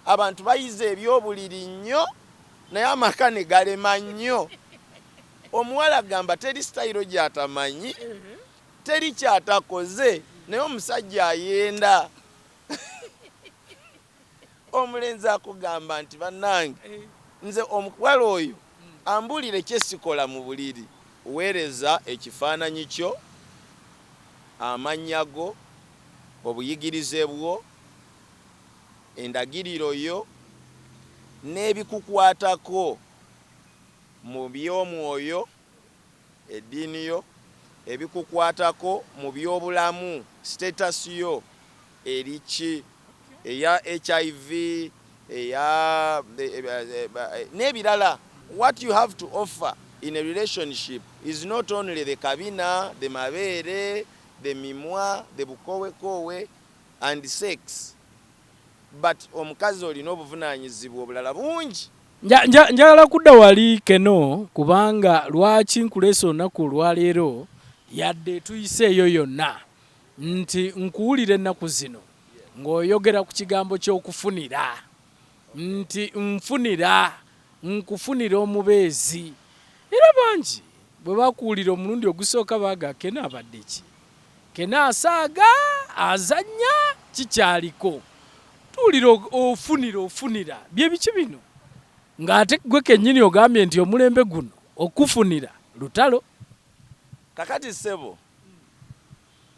abantu bayize ebyobuliri nnyo naye amaka ne galema nnyo. Omuwala agamba teri sitayiro gy'atamanyi, teri kyatakoze, naye omusajja ayenda. Omulenzi akugamba nti bannange nze omukwala oyo ambulire kyesikola mu buliri. Weereza ekifaananyi kyo, amannya go, obuyigirize bwo, endagiriro yo n'ebikukwatako mu by'omwoyo, eddiini yo, ebikukwatako mu by'obulamu, status yo eriki, eya HIV, eya n'ebirala. What you have to offer in a relationship is not only the kabina, the mabere, the mimwa, the bukowekowe and sex, but omukazi olina obuvunaanyizibwa obulala bungi. Njagala kudda wali Kennno, kubanga lwaki nkuleesa olunaku olwaleero yadde tuyiseeyo yonna nti nkuwulira ennaku zino ng'oyogera ku kigambo ky'okufunira, nti nkufunira omubeezi. Era bangi bwe bakuwulira omulundi ogusooka baga Kennno abadde ki? Kennno asaaga, azannya, kikyaliko. Tuwulira ofunira bye biki bino? Ng'ate gwe kennyini ogambye nti omulembe guno okufunira lutalo. Kakati ssebo,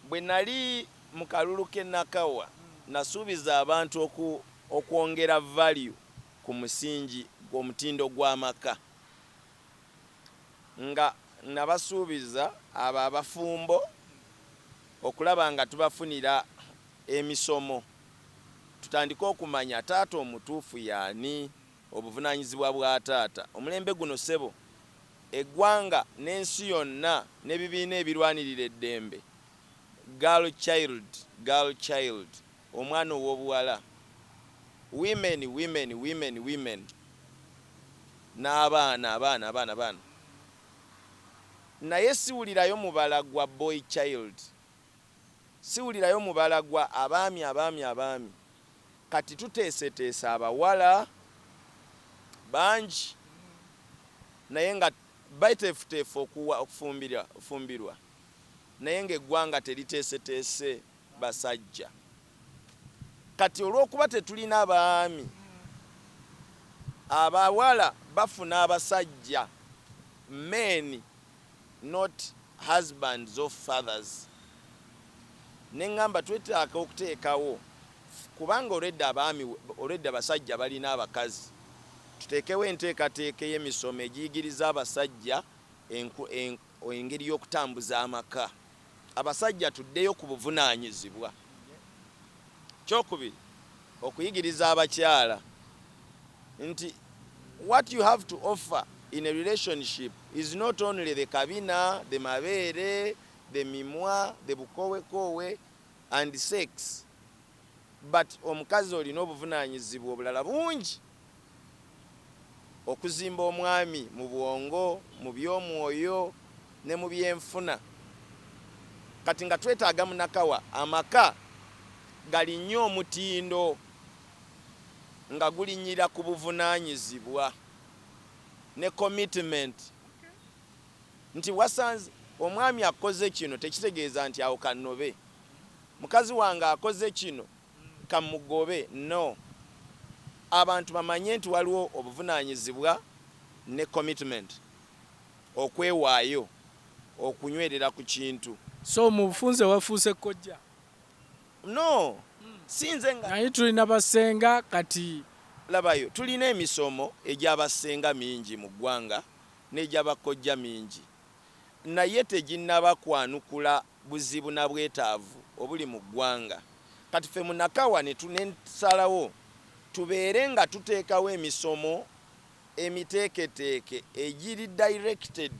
bwe nali mu kalulu k'e Nakawa nasuubiza abantu okwongera value ku musingi gw'omutindo gw'amaka. Nga nabasuubiza abo abafumbo okulaba nga tubafunira emisomo. Tutandike okumanya taata omutuufu yaani, obuvunaanyizibwa bwa taata. Omulembe guno ssebo, eggwanga n'ensi yonna n'ebibiina ebirwanirira eddembe, girl child, omwana ow'obuwala, women, n'abaana. Naye siwulirayo mubala gwa boy child, siwulirayo mubala gwa abaami. Kati tuteeseteesa abawala bangi naye nga bateefuteefu okufumbirwa, naye ng'eggwanga teriteeseteese basajja. Kati olw'okuba tetulina baami, abawala bafuna abasajja, men, not husbands or fathers. Neŋŋamba twetaaga okuteekawo, kubanga olwedda abasajja balina abakazi, tuteekewo enteekateeka y'emisomo egiyigiriza abasajja engeri y'okutambuza amaka. Abasajja tuddeyo ku buvunaanyizibwa. Kyokubiri, okuyigiriza abakyala nti what you have to offer in a relationship is not only the kabina, the mabere, the mimwa, the bukowekowe and sex, but omukazi olina obuvunaanyizibwa obulala bungi. Okuzimba omwami mu bwongo, mu by'omwoyo ne mu byenfuna. Kati nga twetaaga mu Nakawa amaka gali nnyo omutindo nga gulinnyira ku buvunaanyizibwa ne commitment. Nti wasanze omwami akoze kino tekitegeeza nti awo kannobe, mukazi wange akoze kino kamugobe. No, abantu bamanye nti waliwo obuvunaanyizibwa ne commitment, okwewaayo, okunywerera ku kintu. So mu bufunze wafuuse kojja? No, sinze nga naye tulina basenga. Kati labayo tulina emisomo egy'abasenga mingi mu ggwanga n'egy'abakojja mingi, naye teginnaba kwanukula buzibu na bwetaavu obuli mu ggwanga. Kati ffe mu Nakawa ne tunesalawo tubeere nga tuteekawo emisomo emiteeketeeke egiri directed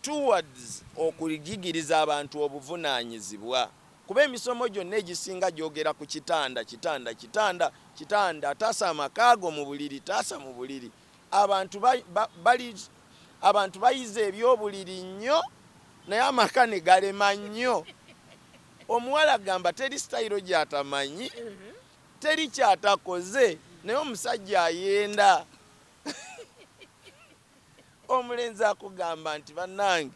towards okuyigiriza abantu obuvunaanyizibwa. Kuba emisomo gyonna egisinga gyogera ku kitanda, taasa amakaago mu buliri, taasa mu buliri. Abantu bayize ebyobuliri nnyo naye amaka ne galema nnyo. Omuwala agamba teri sitayiro gy'atamanyi, teri kyatakoze, naye omusajja ayenda omulenzi akugamba nti bannange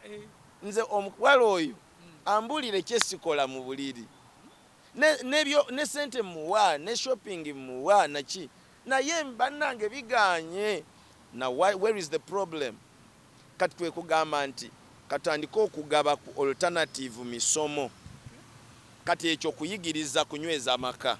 nze omukwala oyo ambulire kyesikola mu buliri ne sente muwa ne shopping muwa naki naye bannange biganye. Now where is the problem? Kati kwe kugamba nti katandika okugaba ku alternative misomo. Kati ekyo kuyigiriza kunyweza amaka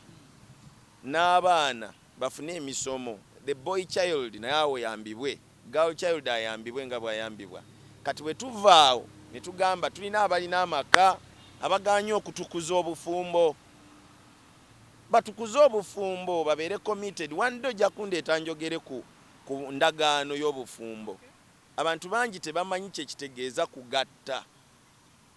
n'abaana bafune emisomo. The boy child naye yambibwe, girl child ayambibwe nga bwayambibwa. Kati bwe tuvaawo ne tugamba tulina abalina amaka abaganye okutukuza obufumbo, batukuze obufumbo babeere committed. Wandi ojja kundeeta njogere ku ndagaano y'obufumbo. Abantu bangi tebamanyi kyekitegeeza kugatta.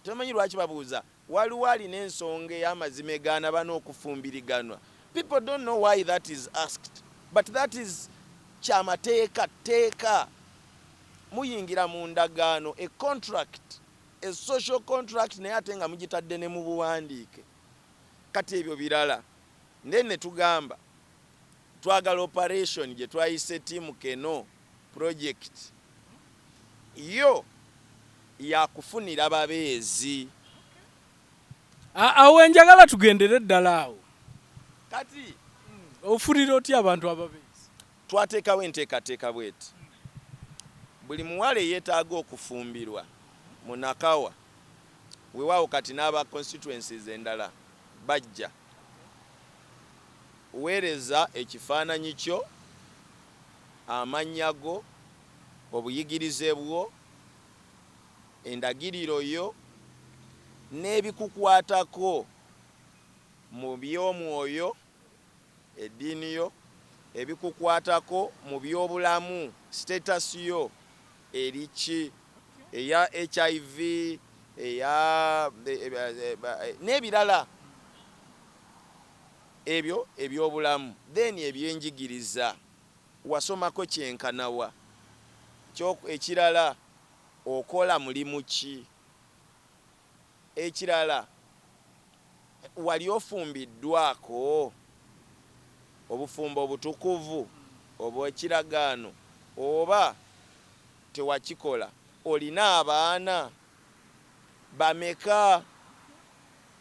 Tebamanyi lwaki babuuza waliwo alina ensonga ey'amazima egaana bano okufumbiriganwa. People don't know why that is asked, but that is kyamateeka teeka. Muyingira mu ndagaano, a contract, a social contract, naye ate nga mugitadde ne mu buwandiike. Kati ebyo birala ne tugamba twagala operation gye twayise tiimu Kennno project yo yakufunira Babezi. Awo enjagala tugendere ddala awo. Kati ofunira otya abantu Ababezi? Twateekawo enteekateeka bweti. Buli muwala yeetaaga okufumbirwa mu Nakawa weewaawo kati n'aba constituencies endala bajja weereza ekifaananyi kyo, amannya go, obuyigirize bwo, endagiriro yo n'ebikukwatako mu by'omwoyo, eddiini yo, ebikukwatako mu by'obulamu, status yo eriki, eya HIV, eya n'ebirala ebyo ebyobulamu. Then ebyenjigiriza wasomako kyenkanawa, ekirala okola mulimu ki, ekirala wali ofumbiddwako obufumbo obutukuvu obw'ekiragaano oba tewakikola, olina abaana bameka,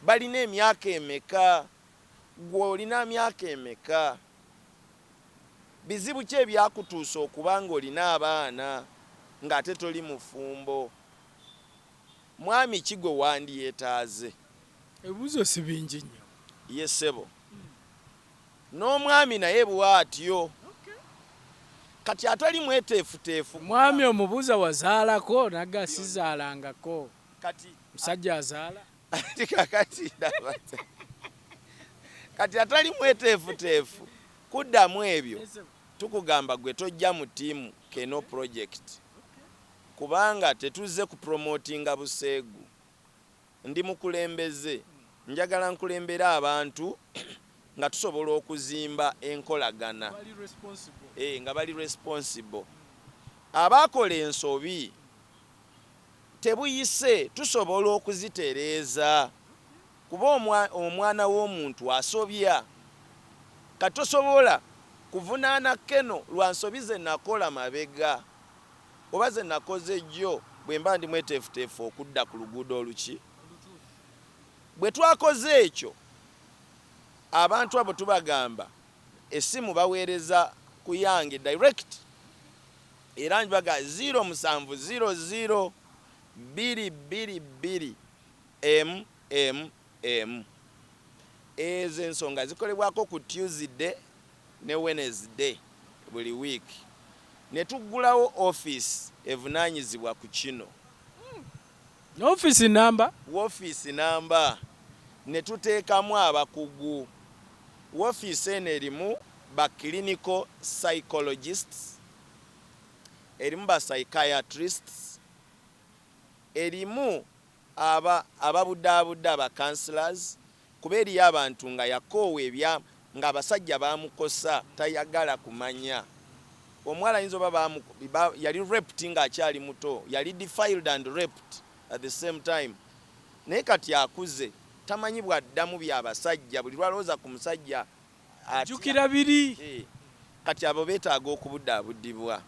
balina emyaka emeka, gwe olina myaka emeka, bizibu ki ebyakutuusa okubanga olina abaana ng'ate toli mufumbo? Mwami ki gwe wandiyeetaaze? Ebibuuzo si bingi nnyo. Ye ssebo, n'omwami naye bw'atyo. Kati atali mweteefuteefu. Mwami omubuuza wazaalako nagga sizaalangako. Kati musajja azaala? Kakati ndabate. Kati atali mweteefuteefu kuddamu ebyo tukugamba gwe tojja mu tiimu Kennno project kubanga tetuzze ku promotinga buseegu. Ndi mukulembeze, njagala nkulembera abantu nga tusobola okuzimba enkolagana nga bali responsible. Abakola ensobi tebuyise tusobola okuzitereeza kuba omwana w'omuntu asobya. Katosobola kuvunaana Kennno lwa nsobi ze nakola mabega oba ze nakoze jjo bwe mba ndi mweteefuteefu okudda ku luguudo oluki. Bwe twakoze ekyo abantu abo tubagamba essimu baweereza ku yange direct era nbaga 0700 222 MMM. Ezo ensonga zikolebwako ku Tuesday ne Wednesday buli week. Ne tuggulawo office evunaanyizibwa ku kino. Office number? Office number. Ne tuteekamu abakugu. Office eno erimu ba clinical psychologists, erimu ba psychiatrists, erimu ababudaabuda ba counselors, kuba eriyo abantu nga yakoowa ebya nga abasajja baamukosa tayagala kumanya. Omuwala ayinza oba yali raped ng'akyali muto, yali defiled and raped at the same time. Naye kati akuze tamanyi bwaddamu by'abasajja, buli lwalowooza ku musajja ajjukira biri. kati abo beetaaga okubuddaabudibwa.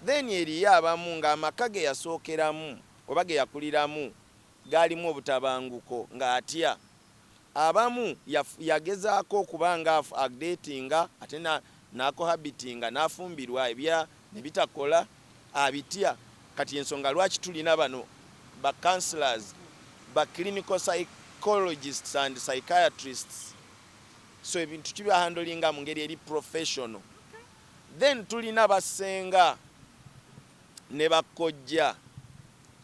Then eriyo abamu ng'amaka ge yasookeramu oba ge yakuliramu gaalimu obutabanguko ng'atya. Abamu yagezaako okuba nga updatinga ate n'akohabitinga n'afumbirwa ne bitakola abitya. Kati ensonga lwaki tulina bano ba counselors, ba clinical psychologists and psychiatrists, so ebintu kibahandolinga mu ngeri eri professional. Then tulina basenga ne bakojja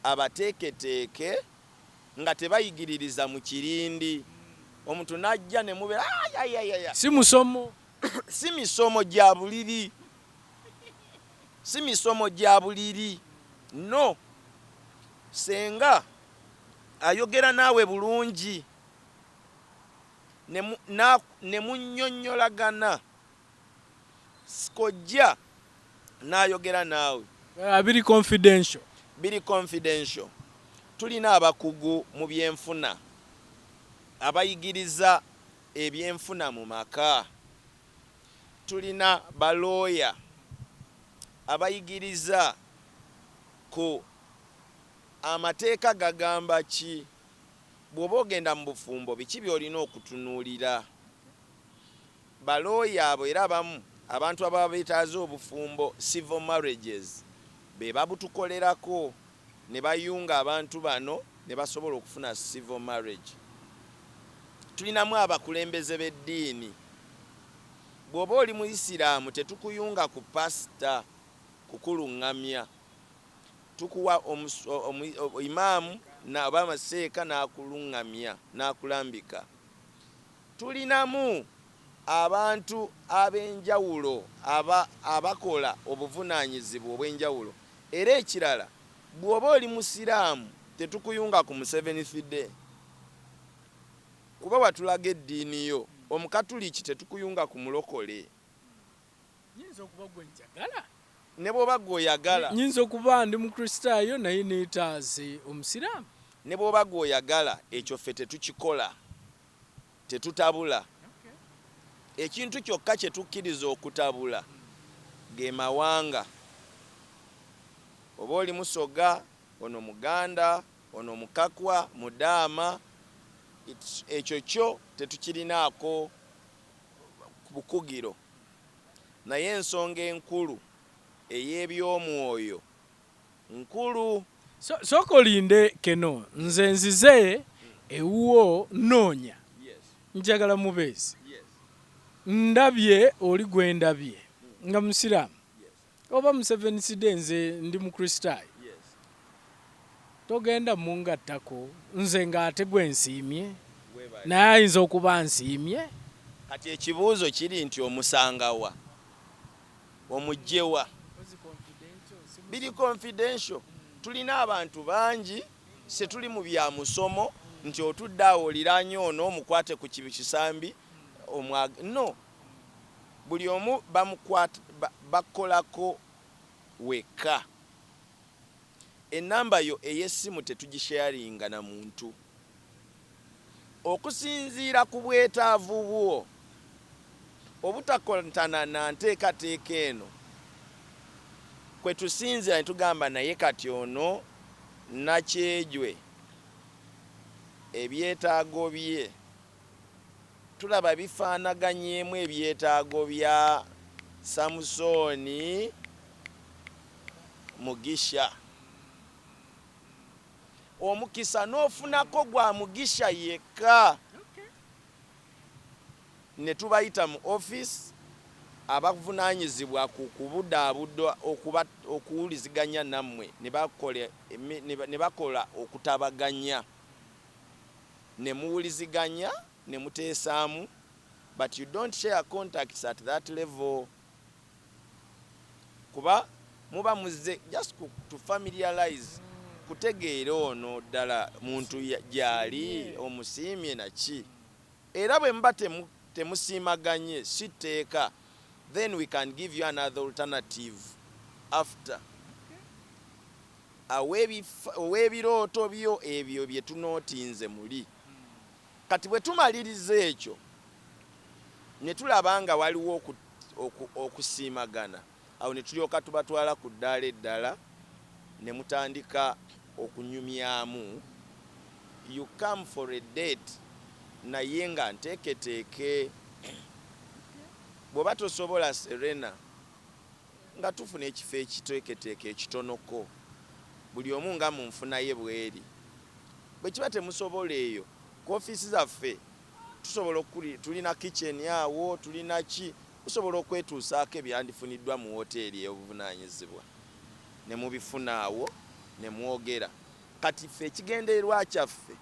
abateeketeeke nga tebayigiririza mu kirindi. Omuntu najja ne mubeera si musomo si misomo gya buliri, si misomo gya buliri, no. Senga ayogera naawe bulungi ne munnyonnyolagana, kojja n'ayogera naawe biri confidential. Biri confidential. Tulina abakugu mu byenfuna abayigiriza ebyenfuna mu maka. Tulina balooya abayigiriza ku amateeka gagamba ki, bw'oba ogenda mu bufumbo biki by'olina okutunuulira. Balooya abo era abamu abantu ababa beetaaza obufumbo, civil marriages, be babutukolerako ne bayunga abantu bano ne basobola okufuna civil marriage. Tulinamu abakulembeze b'eddiini. Bw'oba oli mu Isiraamu tetukuyunga ku pasita kukuluŋŋamya, tukuwa imaamu oba maseeka n'akuluŋŋamya n'akulambika. Tulinamu abantu ab'enjawulo abakola obuvunaanyizibwa obw'enjawulo. Era ekirala, bw'oba oli musiraamu tetukuyunga ku MUSEVENI Day kuba watulaga eddiini yo. Omukatuliki tetukuyunga ku mulokole. Nyinza okuba gwe njagala, ne bw'oba gw'oyagala. Nyinza okuba ndi mukristaayo naye neetaaze omusiraamu. Ne bw'oba gw'oyagala, ekyo ffe tetukikola, tetutabula. Ekintu kyokka kye tukkiriza okutabula ge mawanga. Oba oli Musoga, ono Muganda, ono Mukakwa, Mudaama, ekyo kyo tetukirinaako bukugiro. Naye ensonga enkulu ey'ebyomwoyo nkulu. Sooka olinde Kennyo, nze nzize ewuwo noonya. Njagala Mubezi. Ndabye oli gwe ndabye nga musiraamu oba MUSEVENI Day, nze ndi mukristaayo. Togenda mungattako nze ng'ate gwe nsiimye naye ayinza okuba nsiimye. Kati ekibuuzo kiri nti omusangawa, omugjewa. Biri confidential. Tulina abantu bangi se tuli mu bya musomo nti otudde awo oliraanye ono omukwate ku kisambi no. Buli omu bakolako weka. Enamba yo ey'essimu tetugisharinga na muntu. Okusinziira ku bwetaavu bwo obutakontana na nteekateeka eno, kwe tusinzira ne tugamba naye kati ono nakyejwe ebyetaago bye tulaba bifaanaganyemu ebyetaago bya Samusoni Mugisha. Omukisa n'ofunako gwa Mugisha yekka. Ne tubayita mu office abavunaanyizibwa ku kubuddaabudda okuwuliziganya nammwe ne bakola okutabaganya, ne muwuliziganya ne muteesaamu, but you don't share contacts at that level. Kuba muba muzze just to familiarize, kutegeera ono ddala muntu gyali omusiimye naki. Era bwe mba temusiimaganye si tteeka, then we can give you another alternative after. Aweebirooto byo ebyo bye tunootinze muli. Kati bwe tumaliriza ekyo ne tulaba nga waliwo okusiimagana awo ne tulyoka tubatwala ku ddaala eddala ne mutandika okunyumyamu. You come for a date naye nga nteeketeeke bw'oba tosobola Serena nga tufuna ekifo ekiteeketeeke ekitonoko buli omu nga mu nfuna ye bweri. Bwe kiba temusobola eyo ku ofiisi zaffe tusobola tulina kitchen awo tulina ki tusobola okwetuusaako ebyandifuniddwa mu woteeri ey'obuvunaanyizibwa ne mubifuna awo ne mwogera. Kati ffe ekigendererwa kyaffe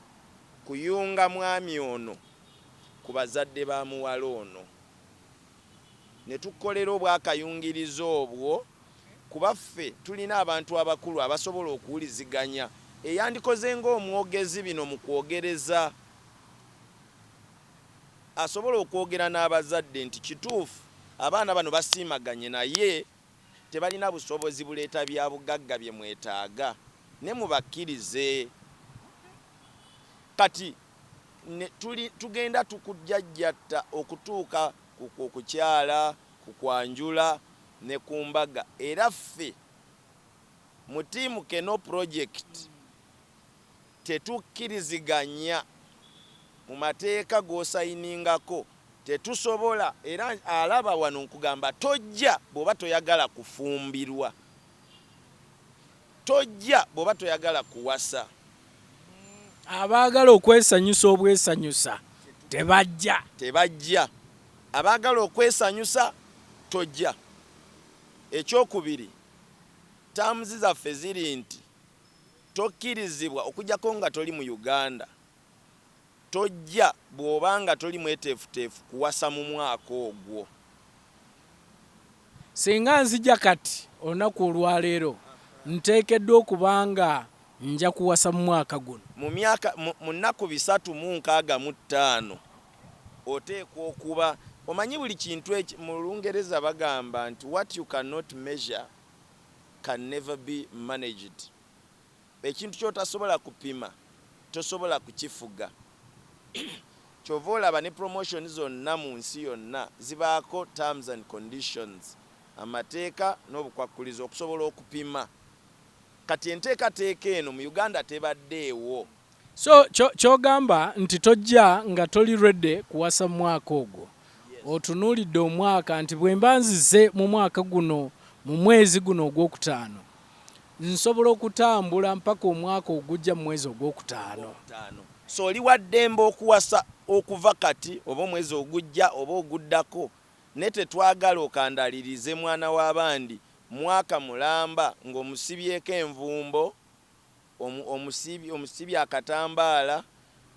kuyunga mwami ono ku bazadde ba muwala ono ne tukolera obwakayungirizo obwo kuba ffe tulina abantu abakulu abasobola okuwuliziganya eyandikoze ng'omwogezi bino mu kwogereza asobola okwogera n'abazadde nti kituufu abaana bano basiimaganye naye tebalina busobozi buleeta bya bugagga bye mwetaaga ne mubakkirize. Kati tugenda tukujjajjatta okutuuka ku kukyala ku kwanjula ne ku mbaga era ffe mu tiimu Kennno project tetukkiriziganya mu mateeka g'osayiningako tetusobola era alaba wano nkugamba tojja bw'oba toyagala kufumbirwa tojja bw'oba toyagala kuwasa. Abaagala okwesanyusa obwesanyusa tebajja abaagala okwesanyusa tojja. Ekyokubiri taamuzi zaffe ziri nti tokkirizibwa okujjako nga toli mu Uganda tojja bw'obanga toli mweteefuteefu kuwasa mu mwaka ogwo. Singa nzija kati olunaku olwaleero nteekeddwa okubanga nja kuwasa mu mwaka guno mu nnaku 365 oteekwa okuba omanyi buli kintu mu Lungereza bagamba nti what you cannot measure can never be managed. Ekintu kyotasobola kupima tosobola kukifuga. Kyova olaba ne promotion zonna mu nsi yonna zibaako terms and conditions amateeka n'obukwakkulizo okusobola okupima. Kati enteekateeka eno mu Uganda tebaddeewo. So kyogamba nti tojja nga toli ready kuwasa mu mwaka ogwo. Otunuulidde omwaka nti bwe mba nzize mu mwaka guno mu mwezi guno ogwokutaano nsobola okutambula mpaka omwaka ogujja mu mwezi ogwokutaano. So oli wa ddembe okuwasa okuva kati oba omwezi ogujja oba oguddako ne tetwagala okandalirize mwana w'abandi mwaka mulamba ng'omusibyeko envumbo omusibye akatambaala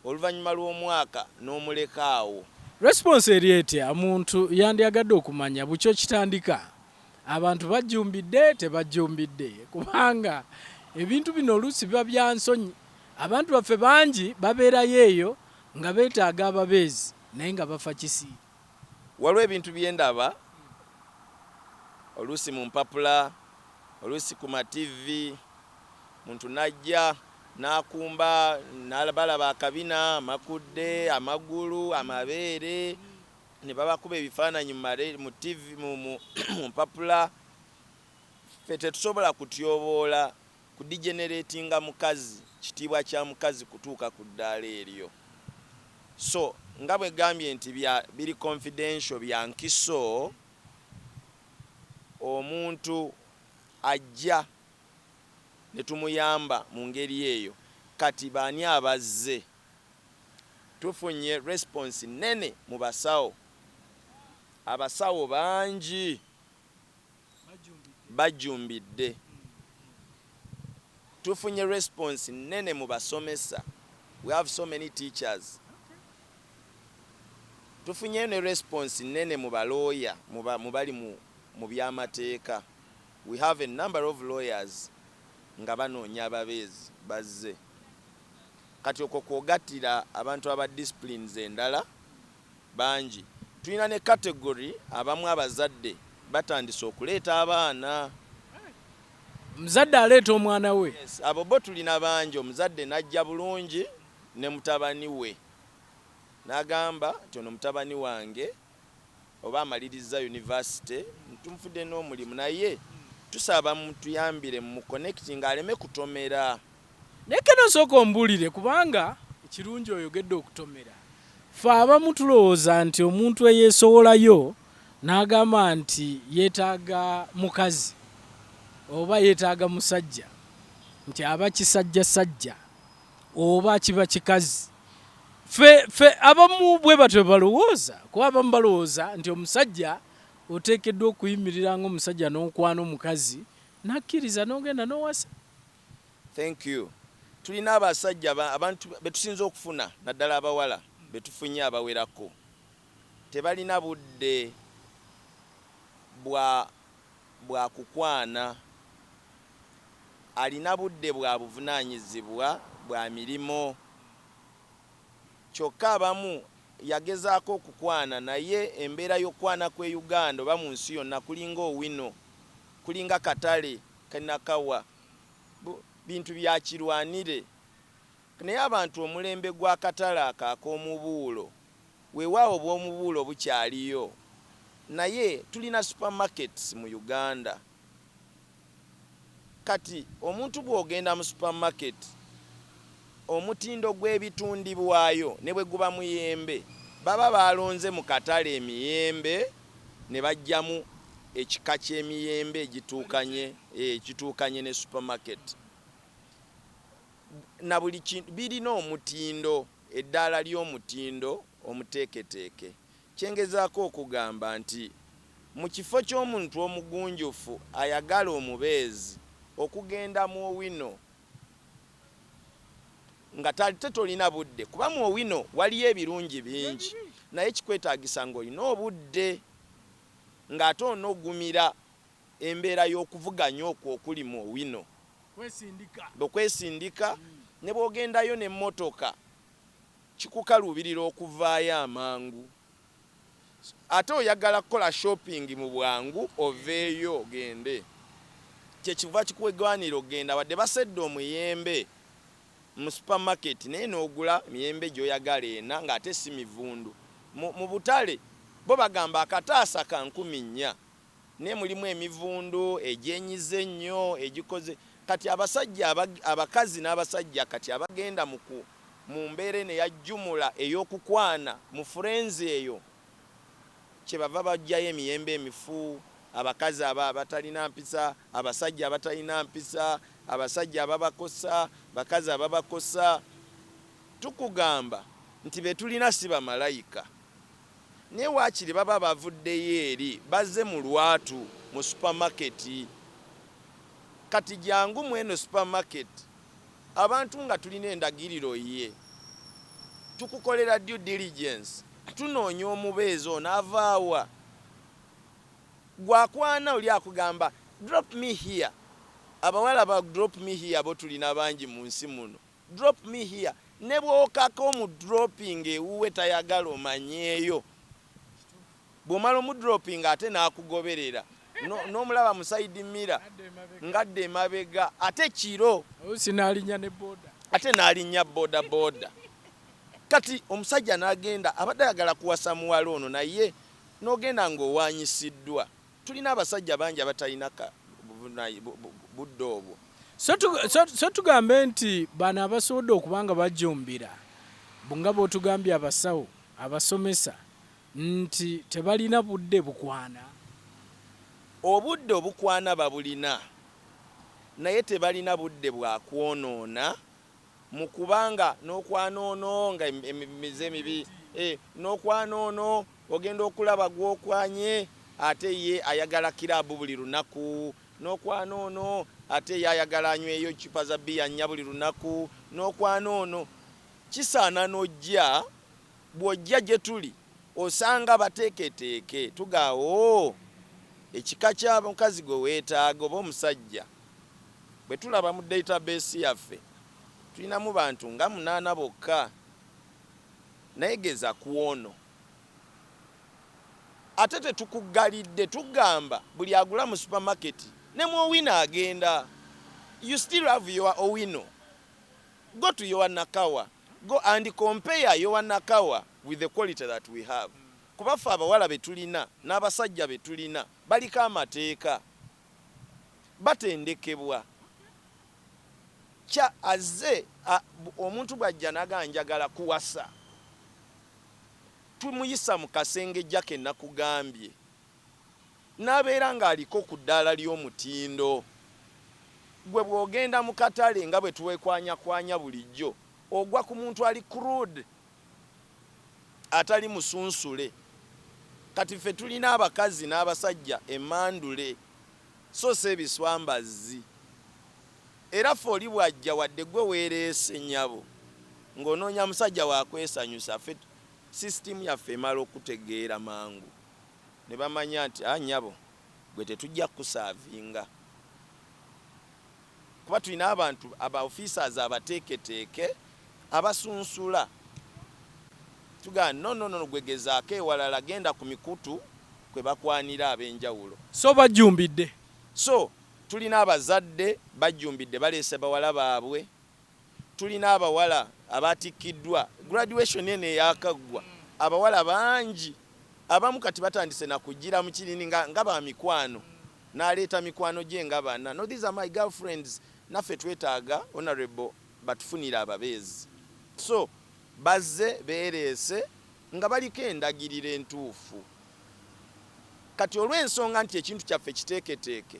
oluvannyuma lw'omwaka n'omulekaawo. Response eri etya omuntu yandyagadde okumanya bukyo kitandika abantu bajjumbidde tebajjumbidde kubanga ebintu bino oluusi biba bya nsonyi. Abantu baffe bangi babeerayo eyo nga beetaaga ababeezi naye nga bafa kisi. Waliwo ebintu byendaba oluusi mu mpapula oluusi ku mativi muntu najja n'akumba n'alabalaba akabina amakudde amagulu amabeere ne babakuba ebifaananyi mu tivi mu mpapula. Ffe tetusobola kutyoboola kudigeneratinga mukazi kitiibwa kya mukazi kutuuka ku ddaala eryo. So nga bwe gambye nti biri confidential bya nkiso omuntu ajja ne tumuyamba mu ngeri eyo. Kati baani abazze tufunye response nene mu basawo. Abasawo bangi bajjumbidde. Tufunye response nene mu basomesa. We have so many teachers. Tufunye ne response nene mu balooya mu bali mu byamateeka. We have a number of lawyers nga banoonya ababeezi bazze. Kati okwo kwogattira abantu aba disciplines endala bangi. Tulina ne category abamu abazadde batandise okuleeta abaana. Muzadde aleeta omwana we. Yes, abo bo tulina bangi. Omuzadde najja bulungi ne mutabani we n'agamba nti ono mutabani wange oba amaliriza university ntumufudde n'omulimu naye tusaba mutuyambire mu connecting aleme kutomera. Nekeno soko mbulire kubanga ekirungi oyogedde okutomera. Fe abamu tulowooza nti omuntu eyeesowolayo n'agamba nti yeetaaga mukazi oba yeetaaga musajja nti aba kisajjasajja oba kiba kikazi. Fe abamu bwe batyo balowooza kuba abamu balowooza nti omusajja oteekeddwa okuyimirira ng'omusajja n'okwana omukazi n'akkiriza n'ogenda n'owasa. Thank you. Tulina abasajja abantu betusinza okufuna naddala abawala betufunye abawerako tebalina budde bwa kukwana, alina budde bwa buvunaanyizibwa bwa mirimo. Kyokka abamu yagezaako okukwana naye embeera y'okwana kwe Uganda oba mu nsi yonna kulinga owino, kulinga katale kanakawa, bintu bya kirwanire. Naye abantu omulembe gwa katale ak'omubuulo weewaawo bw'omubuulo bukyaliyo, naye tulina supermarkets mu Uganda. Kati omuntu bw'ogenda mu supermarket omutindo gw'ebitundibwayo ne bwe guba muyembe baba balonze mu katale emiyembe ne bajjamu ekika ky'emiyembe ekituukanye ne supermarket. Na buli kintu birina omutindo, eddaala ly'omutindo omuteeketeeke. Kyengezaako okugamba nti mu kifo ky'omuntu omugunjufu ayagala omubeezi okugenda mu owino nga tetolina budde kuba mu owino waliyo ebirungi bingi naye kikwetaagisa ng'olina obudde ng'ate onogumira embeera y'okuvuganya okwo okuli mu owino okwesindika ne bw'ogendayo n'emmotoka kikukaluubirira okuvaayo amangu. Ate oyagala kukola shopping mu bwangu oveeyo ogende, kyekiva kikugwanira ogenda wadde basedde omuyembe mu supermarket naye n'ogula emiyembe gy'oyagala ena ng'ate si mivundu. Mu butale bo bagamba akataasa ka 14 naye mulimu emivundu egyenyize ennyo egikoze. Kati abakazi n'abasajja kati abagenda mu mbeera eno eyajjumula ey'okukwana mu furenzi eyo kyebava bajjayo emiyembe emifu, abakazi abatalina mpisa, abasajja abatalina mpisa, abasajja ababakosa, bakazi ababakosa. Tukugamba nti betulina si bamalayika naye waakiri baba bavuddeyo eri bazze mu lwatu mu supermarket. Kati jangu mweno supermarket abantu nga tulina endagiriro ye tukukolera due diligence tunoonya omubeezi onaavaawa gwakwana oli akugamba drop me here. Abawala ba drop me here bo tulina bangi mu nsi muno. Drop me here ne bwokako mu dropping ewuwe tayagala omanyeeyo bw'omala omu dropping ate n'akugoberera n'omulaba mu side mirror ngadde emabega ate kiro ate n'alinnya boda. Kati omusajja n'agenda abadde ayagala kuwasa muwala ono naye n'ogenda ng'owaanyisiddwa. Tulina abasajja bangi abatalina budde obwo. So tugambe nti bano abasobodde okubanga bajjumbira bunga bw'otugambye abasawo abasomesa nti tebalina budde bukwana. Obudde obukwana babulina naye tebalina budde bwa kwonoona mu kubanga n'okwanoono nga emize mibi n'okwanoono ogenda okulaba gwokwanye ate ye ayagala kirabu buli lunaku, n'okwanoono ate ye ayagala anyweyo kipa za bbiya nnya buli lunaku, n'okwanoono kisaana n'ojja bw'ojja gye tuli osanga bateeketeeke tugaawo ekika ky'omukazi gwe weetaaga oba omusajja. Bwe tulaba mu database yaffe tulinamu bantu nga 8 bokka naye geza kuwono. Ate tetukuggalidde tugamba buli agula mu supermarket ne mu owino agenda. You still have your owino. Go to your nakawa. Go and compare your nakawa with the quality that we have. kubafa abawala betulina n'abasajja betulina baliko amateeka batendekebwa kya azze omuntu bwajja naganjagala kuwasa tumuyisa mu kasenge jjake nakugambye nabeera ng'aliko ku ddaala ly'omutindo gwe bw'ogenda mu katale nga bwe tuwekwanya bulijjo ogwa ku muntu ali crude atali musunsule kati ffe tulina abakazi n'abasajja emandule so se ebiswambazi era ffe oli bwajja wadde gwe weereese nnyabo ng'onoonya musajja wakwesanyusa ffe sisitimu yaffe emala okutegeera mangu ne bamanya nti nnyabo gwe tetujja kusaavinga kuba tulina abantu aba officers abateeketeeke abasunsula tuga no gwegezaako ewalala genda ku mikutu kwe bakwanira ab'enjawulo so bajjumbidde so tulina abazadde bajjumbidde baleese bawala baabwe tulina abawala abatikkiddwa graduation ene eyakaggwa abawala bangi abamu kati batandise nakugira mu kirini nga ba mikwano n'aleeta mikwano gye nga bana no these are my girlfriends naffe twetaaga honorable batufunira ababeezi so bazze beereese nga baliko endagiriro entuufu kati olw'ensonga nti ekintu kyaffe kiteeketeeke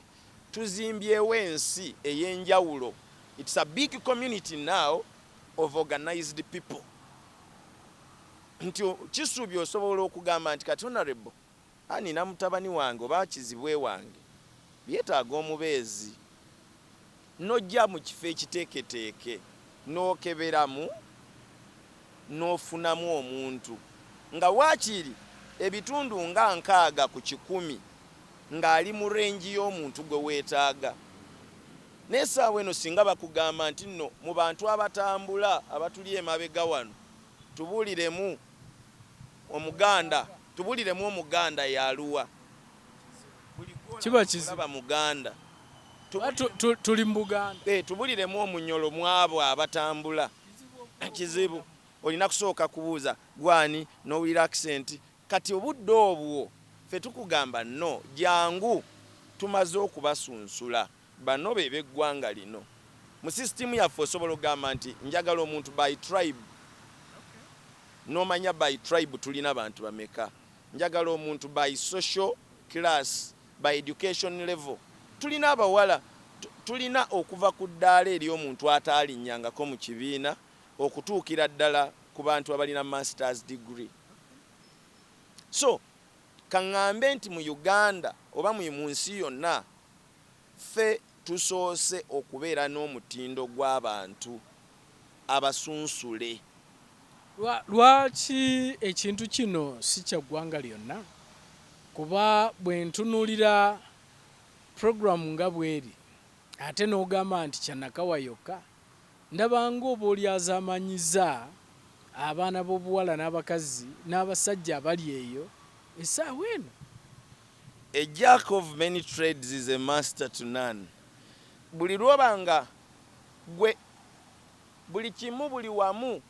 tuzimbyewo ensi ey'enjawulo it's a big community now of organized people nti kisuubye osobola okugamba nti kati honorable nina mutabani wange oba kizibwe wange byetaaga omubeezi nojja mu kifo ekiteeketeeke n'okeberamu n'ofunamu omuntu nga waakiri ebitundu nga 6 ku 100 ng'ali mu rengi y'omuntu gwe weetaaga n'essaawa eno singa bakugamba nti nno mu bantu abatambula abatuli emabega wano tubuuliremu omuganda yaluwa kiba kiziba muganda tuli mu Buganda tubuliremu omunyolo mwabo abatambula kizibu olina kusooka kubuuza gwani n'owulira accent kati obudde obwo ffe tukugamba no jangu tumaze okubasunsula bano bebeggwanga lino mu sisitimu yaffe osobola okugamba nti njagala omuntu by tribe nomanya by tribe tulina bantu bameka njagala omuntu by social class by education level tulina abawala tulina okuva ku ddaala eri omuntu ataalinnyangako mu kibiina okutuukira ddala ku bantu abalina masters degree so kaŋŋambe nti mu Uganda oba mu nsi yonna ffe tusoose okubeera n'omutindo gw'abantu abasunsule lwaki ekintu kino si kya ggwanga lyonna kuba bwe ntunuulira programu nga bweri ate n'ogamba nti kyanakawa yokka ndabanga oba oli azaamanyiza abaana b'obuwala n'abakazi n'abasajja abali eyo essaawa eno a jack of many trades is a master to none buli lwobanga gwe buli kimu buli wamu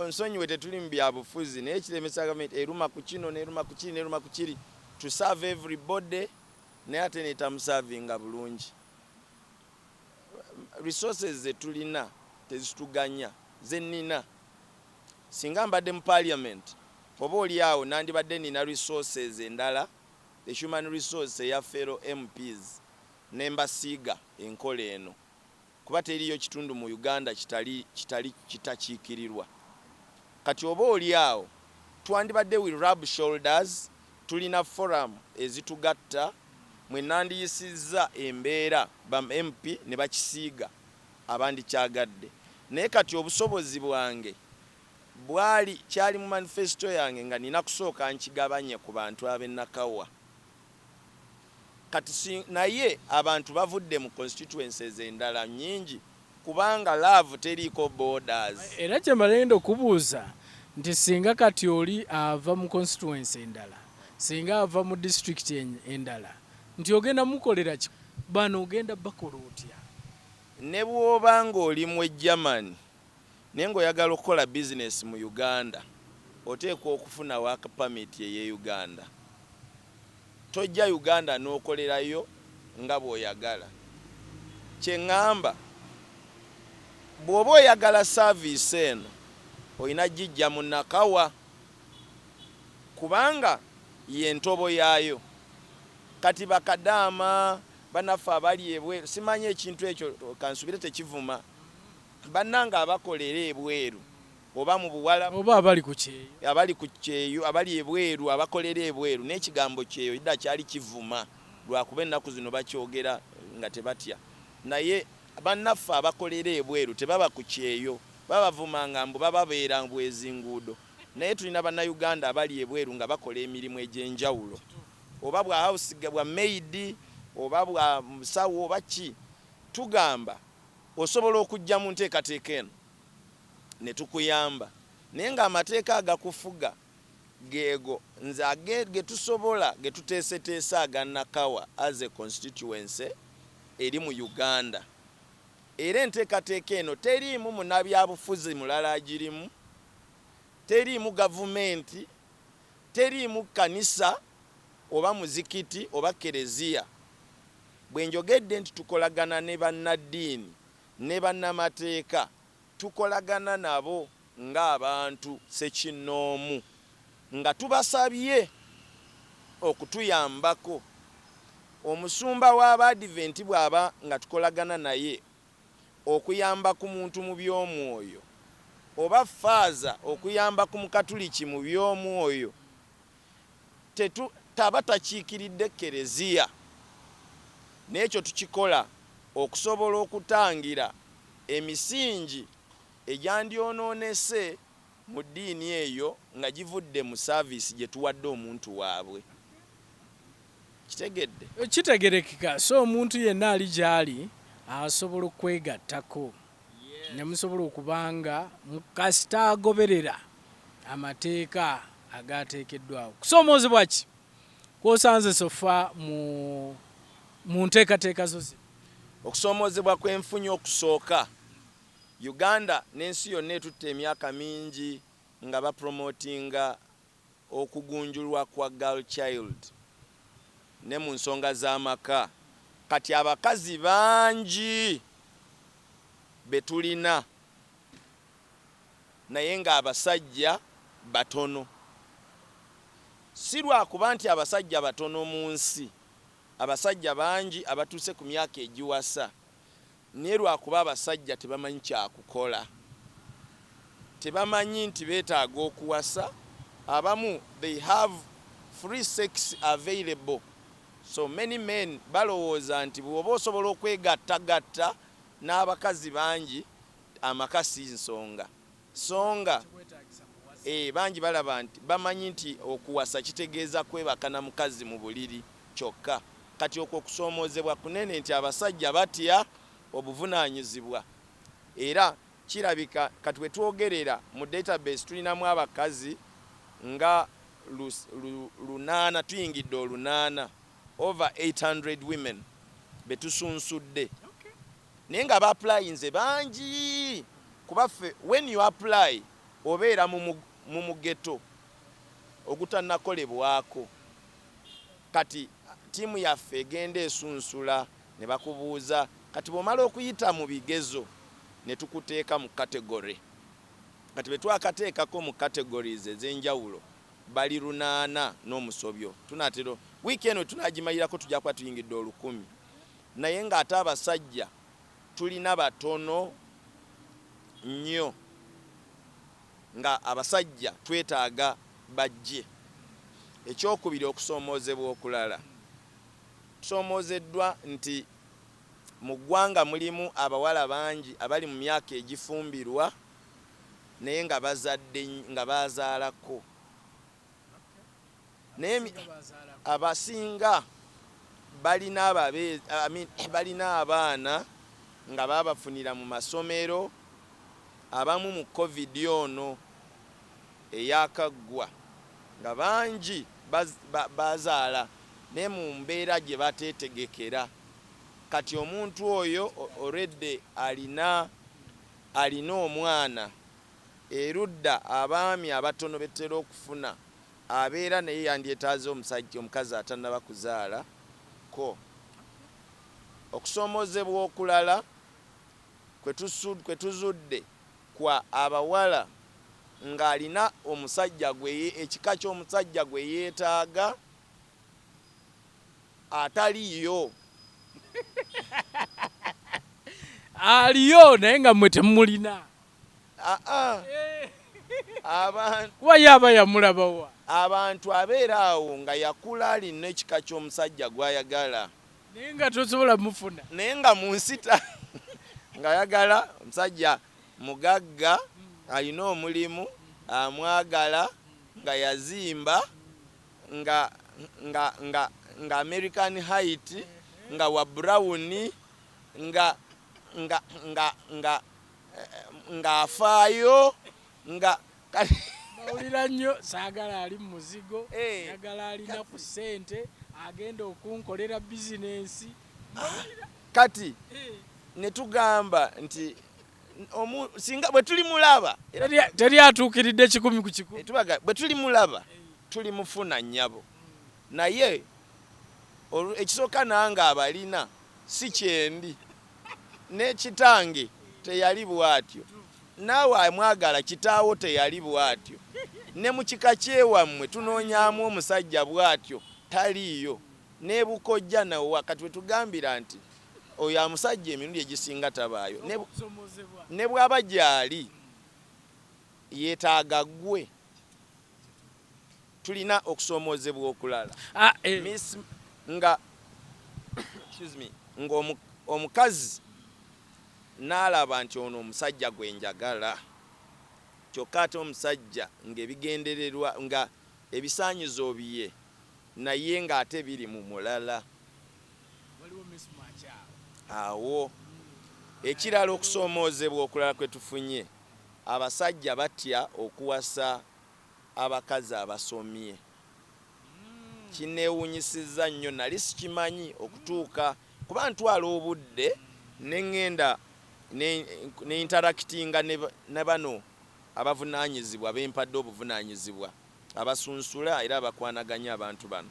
nsonyiwe tetuli mu byabufuzi naye kiremesa gavumenti eruma ku kino neruma ku kiri neruma ku kiri to serve everybody naye ate netamusavinga bulungi resources zetulina tezituganya zenina singa mbadde mu parliament oba oli awo nandibadde nina resources endala the human resource eya fellow MPs nembasiiga enkola eno kuba teriyo kitundu mu Uganda kitakiikirirwa kati oba oli awo twandibadde we rub shoulders tulina forum ezitugatta mwe nandiyisizza embeera ba MP ne bakisiiga abandi kyagadde naye kati obusobozi bwange bwali kyali mu manifesto yange nga nina kusooka nkigabanye ku bantu ab'ennakawa kati naye abantu bavudde mu constituencies endala nyingi kubanga love teriiko borders era kyemalenda okubuuza nti singa kati oli ava mu constituency endala singa ava mu district endala nti ogenda mukolera bano ogenda bakola otya ne bw'oba ng'oli mu Germany naye ng'oyagala okukola business mu Uganda oteekwa okufuna work permit ye Uganda. Tojja Uganda n'okolerayo nga bw'oyagala. Kye ŋŋamba bw'oba oyagala service eno olina gijja mu Nakawa kubanga ye ntobo yaayo. Kati bakadaama banaffe abali ebweru simanyi ekintu ekyo kansubire tekivuma bannanga abakolera ebweru oba mu buwala oba abali ku kyeyo abali ebweru abakolera ebweru n'ekigambo kyeyo idda kyali kivuma lwakuba ennaku zino bakyogera nga tebatya naye bannaffe abakolera ebweru tebaba ku kyeyo babavumanga mbu bababeera bwezinguudo naye tulina bannayuganda abali ebweru nga bakola emirimu egy'enjawulo oba bwa house bwa maid oba bwa musawo oba ki tugamba osobola okujja mu nteekateeka eno ne tukuyamba naye ng'amateeka agakufuga geego nze ge tusobola ge tuteeseteese aga Nakawa as a constituency eri mu Uganda era enteekateeka eno teriimu munnabyabufuzi mulala agirimu teriimu gavumenti teriimu kanisa oba muzikiti oba kereziya bwe njogedde nti tukolagana ne bannaddiini ne bannamateeka tukolagana nabo ng'abantu ssekinnoomu nga tubasabye okutuyambako. Omusumba w'Abadiventi bw'aba nga tukolagana naye okuyamba ku muntu mu by'omwoyo oba faaza okuyamba ku Mukatuliki mu by'omwoyo taba takiikiridde kereziya n'ekyo tukikola okusobola okutangira emisingi egyandyonoonese mu ddiini eyo nga givudde mu saavisi gye tuwadde omuntu waabwe. Kitegedde? Kitegerekeka. So omuntu yenna ali gy'ali asobola okwegattako ne musobola okubanga kasita agoberera amateeka agateekeddwawo. Kusoomozebwa ki kw'osanze sofa mu nteekateeka zo zino? Okusoomozebwa kwenfunye okusooka Uganda n'ensi yonna etutte emyaka mingi nga bapromotinga okugunjulwa kwa girl child ne mu nsonga z'amaka. Kati abakazi bangi betulina naye ng'abasajja batono. Si lwakuba nti abasajja batono mu nsi, abasajja bangi abatuuse ku myaka egiwasa, naye lwakuba abasajja tebamanyi kyakukola, tebamanyi nti beetaaga okuwasa. Abamu they have free sex available. So many men balowooza nti bw'oba osobola okwegattagatta n'abakazi bangi amaka si nsonga. Songa bangi balaba nti bamanyi nti okuwasa kitegeeza kwebaka na mukazi mu buliri kyokka. Kati okwo okusoomozebwa kunene nti abasajja batya obuvunaanyizibwa. Era kirabika kati we twogerera mu database tulinamu abakazi nga lunaana, tuyingidde olunaana, over 800 women betusunsudde. Naye nga ba-applyinze bangi kubaffe when you apply obeera mu mugeto ogutannakolebwako. Kati tiimu yaffe egenda esunsula ne bakubuuza kati bw'omala okuyita mu bigezo ne tukuteeka mu kategore. Kati bwe twakateekako mu categories ez'enjawulo bali lunaana n'omusobyo. Tunatero wiiki eno tunagimalirako tujja kuba tuyingidde 1,000. Naye ng'ate abasajja tulina batono nnyo nga abasajja twetaaga bajje. Ekyokubiri okusoomoozebwa okulala. Tusoomozeddwa nti mu ggwanga mulimu abawala bangi abali mu myaka egifumbirwa naye nga bazadde nga bazaalako. Naye abasinga balina abaana nga babafunira mu masomero, abamu mu COVID ono eyakaggwa nga bangi bazaala naye mu mbeera gye bateetegekera. Kati omuntu oyo already alina omwana erudda abaami abatono betera okufuna abeera naye yandyetaaze omusajja omukazi atannaba kuzaala ko okusoomozebwa okulala kwe tuzudde kwa abawala ng'alina omusajja ekika ky'omusajja gwe yeetaaga ataliyo aliyo naye nga mmwe temulina kuba yaba yamulabawa abantu abeera awo nga yakula alina ekika ky'omusajja gw'ayagala naye nga tosobola mufuna naye nga mu nsita ng'ayagala omusajja mugagga alina omulimu amwagala nga yazimba nga American height nga wa brown nga afaayo nga mawulira nnyo saagala ali mu muzigo yagala alina ku ssente agenda okunkolera bizinensi kati ne tugamba nti singa bwe tuli mulaba teri atuukiridde 100 ku 100 bwe tuli mulaba tuli mufuna nnyabo naye ekisooka nange abalina si kyendi n'ekitange teyali bw'atyo naawe amwagala kitaawo teyali bw'atyo ne mu kika kyewammwe tunoonyaamu omusajja bw'atyo taliiyo n'ebukojja nawe wakati we tugambira nti oyo amusajja emirundi egisinga tabaayo ne bw'aba gyali yeetaaga ggwe tulina okusoomozebwa okulala nga omukazi n'alaba nti ono omusajja gwe njagala kyokka ate omusajja ng'ebigendererwa nga ebisaanyizo biye naye ng'ate biri mu mulala awo ekirala okusoomoozebwa okulala kwe tufunye abasajja batya okuwasa abakazi abasomye kineewunyisizza nnyo nali sikimanyi okutuuka kuba ntwala obudde neŋŋenda ne interactinga ne bano abavunaanyizibwa bempadde obuvunaanyizibwa abasunsula era abakwanaganya abantu bano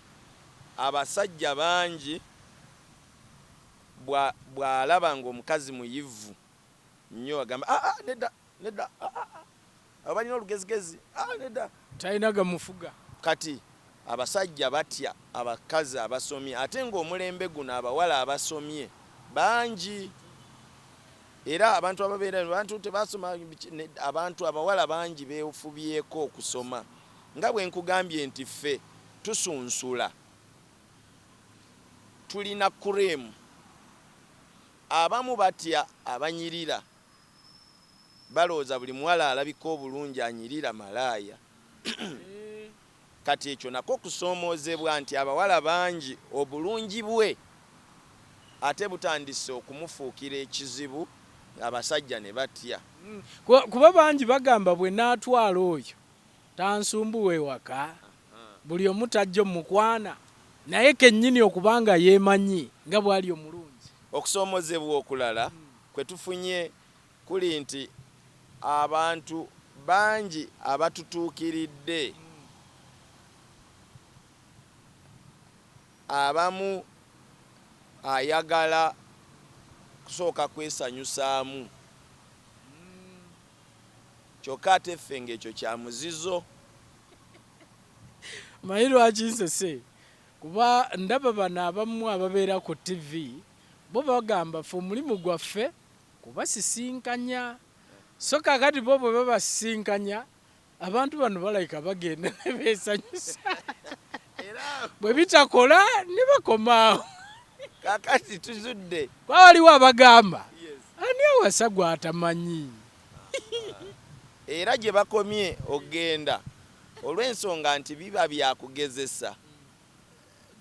abasajja bangi bw'alaba ng'omukazi muyivu nnyo agamba nedda abalina olugezigezi nedda talina gamufuga kati abasajja batya abakazi abasomye ate ng'omulembe guno abawala abasomye bangi era abantu ababeera abantu tebasoma abantu abawala bangi beefubyeko okusoma nga bwe nkugambye nti ffe tusunsula tulina kuremu abamu batya abanyirira balowooza buli muwala alabika obulungi anyirira malaaya kati ekyo nako kusoomoozebwa nti abawala bangi obulungi bwe ate butandise okumufuukira ekizibu abasajja ne batya kuba bangi bagamba bwe naatwala oyo tansumbuwe waka buli omu tajja mukwana naye kennyini okubanga yeemanyi nga bw'ali omulungi okusoomoozebwa okulala kwe tufunye kuli nti abantu bangi abatutuukiridde abamu ayagala kusooka kwesanyusaamu kyokka ate ffe ng'ekyo kya muzizo manyi lwaki nsese kuba ndaba bano abamu ababeera ku TV bo bagamba ffe omulimu gwaffe kubasisinkanya so kakati bo bwe babasisinkanya abantu bano balayika bagenda ne beesanyusa bwe bitakola ne bakomaawo kakati tuzudde kwa waliwo abagamba ani awasa gwatamanyi era gye bakomye ogenda olw'ensonga nti biba byakugezesa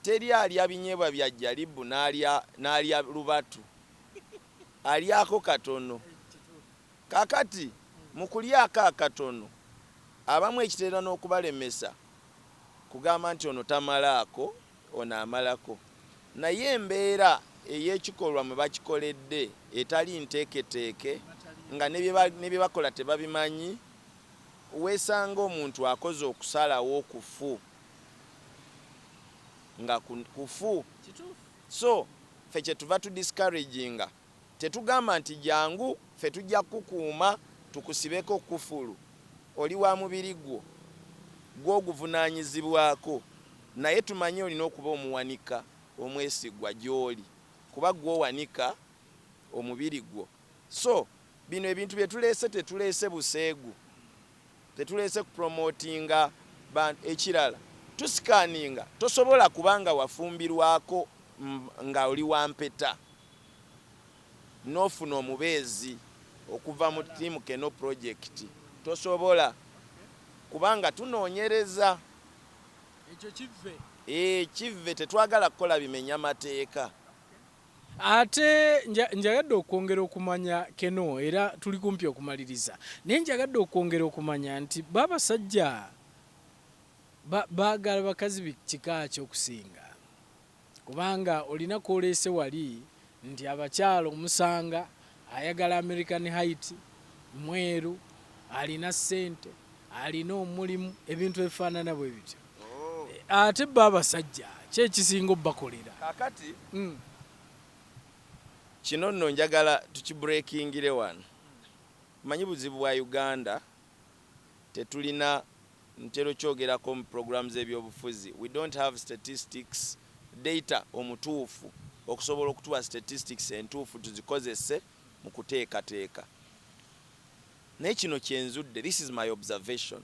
teri alya binyeebwa bya jjalibu n'alya lubatu alyako katono kakati mu kulyako akatono abamu ekiteera n'okubalemesa kugamba nti ono tamalaako ono amalako naye embeera ey'ekikolwa mwe bakikoledde etali nteeketeeke nga ne bye bakola tebabimanyi weesanga omuntu akoze okusalawo okufu nga kufu. So ffe kye tuva discouraginga, tetugamba nti jangu ffe tujja kukuuma tukusibeko kufulu, oli wa mubiri gwo gw'oguvunaanyizibwako, naye tumanye olina okuba omuwanika omwesigwa gy'oli, kuba gw'owanika omubiri gwo. So bino ebintu bye tuleese tetuleese buseegu, tetuleese kupromotinga ekirala. Tusikaninga tosobola kubanga wafumbirwako nga oli wampeta n'ofuna omubeezi okuva mu tiimu Kennno project, tosobola kubanga tunoonyereza ekyo kivve, tetwagala kukola bimenya mateeka. Ate njagadde okwongera okumanya Kennno, era tuli kumpi okumaliriza, naye njagadde okwongera okumanya nti babasajja baagala bakazi kika ky'okusinga, kubanga olina kwoleese wali nti abakyala omusanga ayagala American Height, mweru, alina ssente, alina omulimu, ebintu ebifaanana bwe bityo. Ate babasajja kyekisinga obbakolera kakati kino nno njagala tukibreakingire wano. Manyi buzibu bwa Uganda tetulina ntero kyogerako mu programs ebyobufuzi. We don't have statistics data omutuufu okusobola okutuwa statistics entuufu tuzikozese mu kuteekateeka. Naye kino kyenzudde, this is my observation.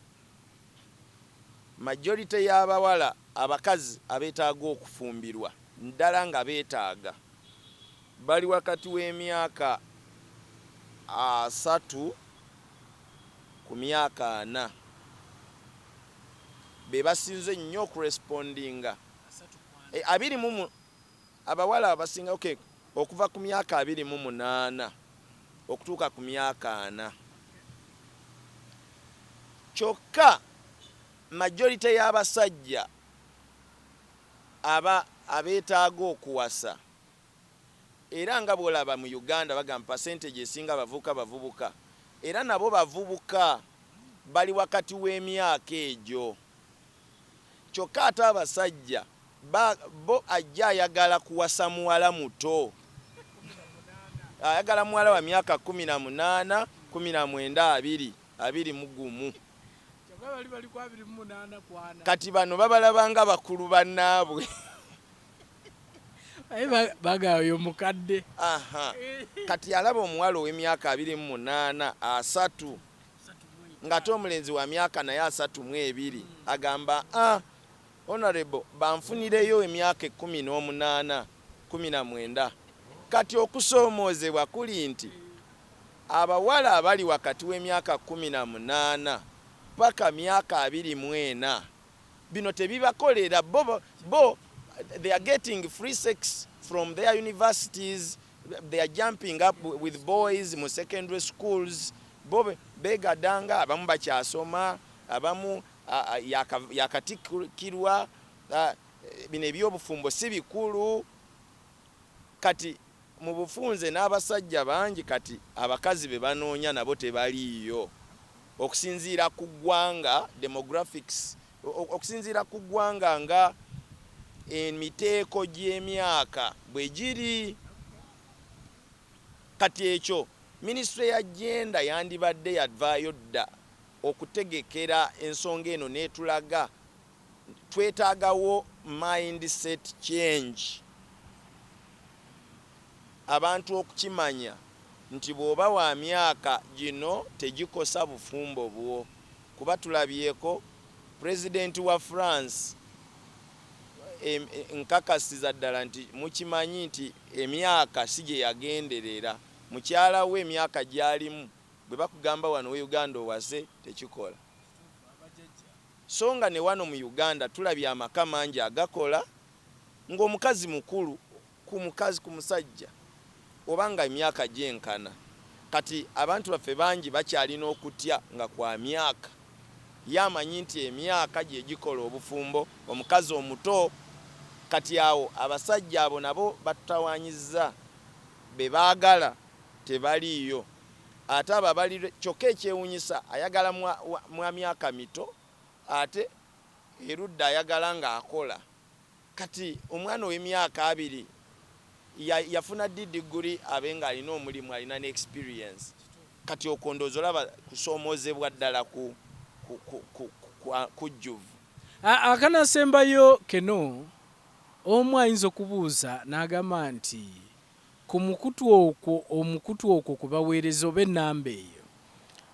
Majority y'abawala abakazi abeetaaga okufumbirwa ddala nga beetaaga bali wakati w'emyaka 3 ku myaka 4 be basinze nnyo okurespondinga. Abawala abasinga okuva ku myaka 28 okutuuka ku myaka 4. Kyokka majority y'abasajja abeetaaga okuwasa, era nga bw'olaba mu Uganda bagamba percentage esinga bavubuka, era nabo bavubuka bali wakati w'emyaka egyo. Kyokka ate abasajja bo ajja ayagala kuwasa muwala muto, ayagala muwala wa myaka 18, 19, 21. Kati bano babalabanga bakulu bannaabwe. Bagayo mukadde. Kati alaba omuwala ow'emyaka 28, 3 ng'ate omulenzi wa myaka naye 32 agamba honorable banfunireyo emyaka 18, 19. Kati okusoomoozebwa kuli nti abawala abali wakati w'emyaka 18 paka myaka 24 bino tebibakolera bo they are getting free sex from their universities, they are jumping up with boys mu secondary schools, bo begadanga, abamu bakyasoma, abamu yakatikirwa, bino ebyobufumbo si bikulu. Kati mu bufunze n'abasajja bangi kati abakazi be banoonya nabo tebaliiyo, okusinziira ku ggwanga demographics, okusinziira ku ggwanga nga emiteeko gy'emyaka bwe giri. Kati ekyo ministry ya genda yandibadde yadvaayo dda okutegekera ensonga eno n'etulaga twetaagawo mindset change, abantu okukimanya nti bw'oba wa myaka gino tegikosa bufumbo bwo. Kuba tulabyeko president wa France nkakasiza ddala nti mukimanyi nti emyaka si gye yagenderera. Mukyala we emyaka gy'alimu bwe bakugamba wano we Uganda owase tekikola. So nga ne wano mu Uganda tulabye amaka mangi agakola ng'omukazi mukulu ku musajja obanga emyaka gyenkana. Kati abantu baffe bangi bakyalina okutya nga kwa myaka, yamanyi nti emyaka gye gikola obufumbo. Omukazi omuto kati awo abasajja abo nabo batutawanyiza, be baagala tebaliiyo. ate ababalire kyokka ekyewunyisa ayagala mwa myaka mito ate erudda ayagala ng'akola. Kati omwana w'emyaka 2 yafuna diguri abe ng'alina omulimu alina ne experience. Kati okondooza olaba kusoomoozebwa ddala kujjuvu. Akanasembayo Kennyo omu ayinza okubuuza n'agamba nti ku omukutu okwo kubaweereza oba ennamba eyo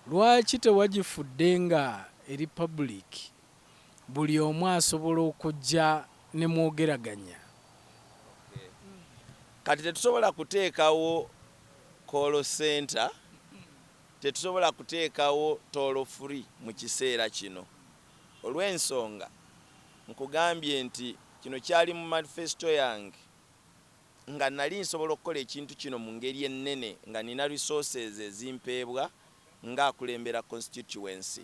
lwaki tewagifudde nga eri public buli omu asobola okujja ne mwogeraganya? Kati tetusobola kuteekawo call center, tetusobola kuteekawo toll free mu kiseera kino olw'ensonga nkugambye nti kino kyali mu manifesto yange nga nali nsobola okukola ekintu kino mu ngeri ennene nga nina resources ezimpeebwa ng'akulembera constituency.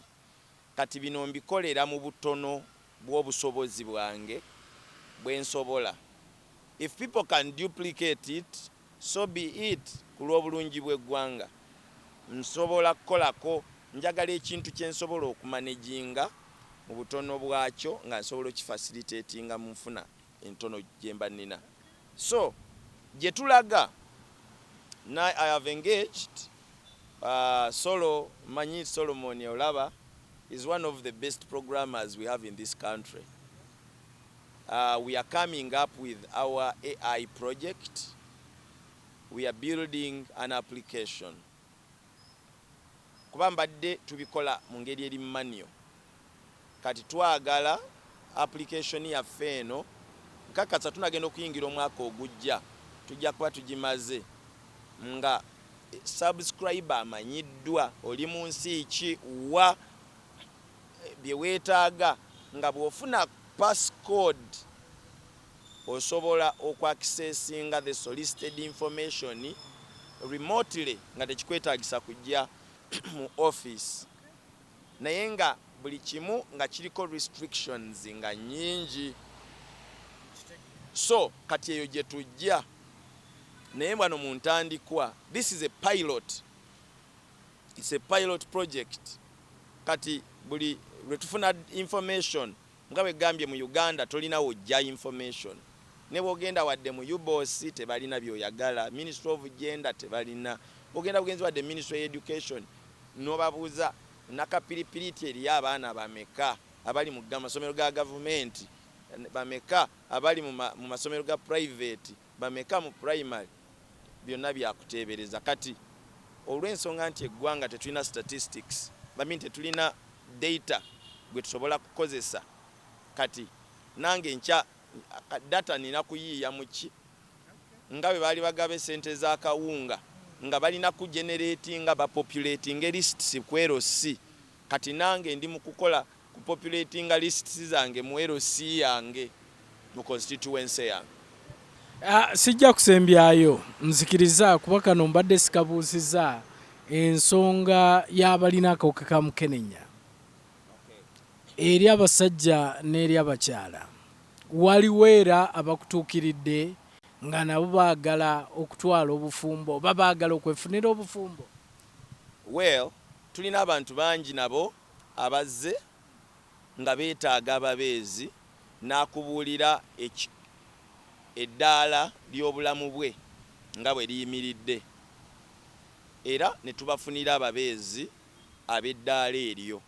Kati bino mbikolera mu butono bw'obusobozi bwange bwensobola. If people can duplicate it, so be it. Ku lw'obulungi bw'eggwanga nsobola kukolako, njagala ekintu kye nsobola okumanaginga mu butono bwakyo nga nsobola okifacilitatinga mu nfuna entono gye mba nnina. So gye tulaga I have engaged Manyi Solomon Olaba is one of the best programmers we have in this country. We are coming up with our AI project. We are building an application. Kuba mbadde tubikola mu ngeri eri manual. Kati twagala application yaffe eno nkakasa tunagenda okuyingira omwaka ogujja tujja kuba tugimaze nga subscriber amanyiddwa oli mu nsi ki wa bye weetaaga nga bw'ofuna passcode osobola okwaccessinga the solicited information remotely nga tekikwetaagisa kujja mu office, naye nga buli kimu nga kiriko restrictions nga nyingi. So kati eyo gye tujja naye bwano mu ntandikwa, this is a pilot, it's a pilot project. Kati buli lwe tufuna information nga bwe gambye mu Uganda tolina wojja information, ne bwogenda wadde mu UBOS tebalina byoyagala, Ministry of Gender tebalina, bwogenda bugenzi wadde Ministry of Education nobabuuza nakapiripiriti eri abaana bameka abali mu masomero ga gavumenti, bameka abali mu masomero ga private, bameka mu primary, byonna byakuteebereza. Kati olw'ensonga nti eggwanga tetulina statistics, tetulina data gwe tusobola kukozesa, kati nange nkya data nina kuyiiya muki nga bwe baali bagabe sente za kawunga nga balina ku generating bapopulating lists ku LC. Kati nange ndi mu kukola ku populating lists zange mu LC yange mu constituency yange. Sijja kusembyayo nzikiriza kuba kano mbadde sikabuusiza ensonga y'abalina akawuka ka mukenenya eri abasajja n'eri abakyala. Waliwo era abakutuukiridde nga nabo baagala okutwala obufumbo oba baagala okwefunira obufumbo? Well, tulina abantu bangi nabo abazze nga beetaaga ababeezi n'akubuulira eddaala ly'obulamu bwe nga bwe liyimiridde, era ne tubafunira ababeezi ab'eddaala eryo.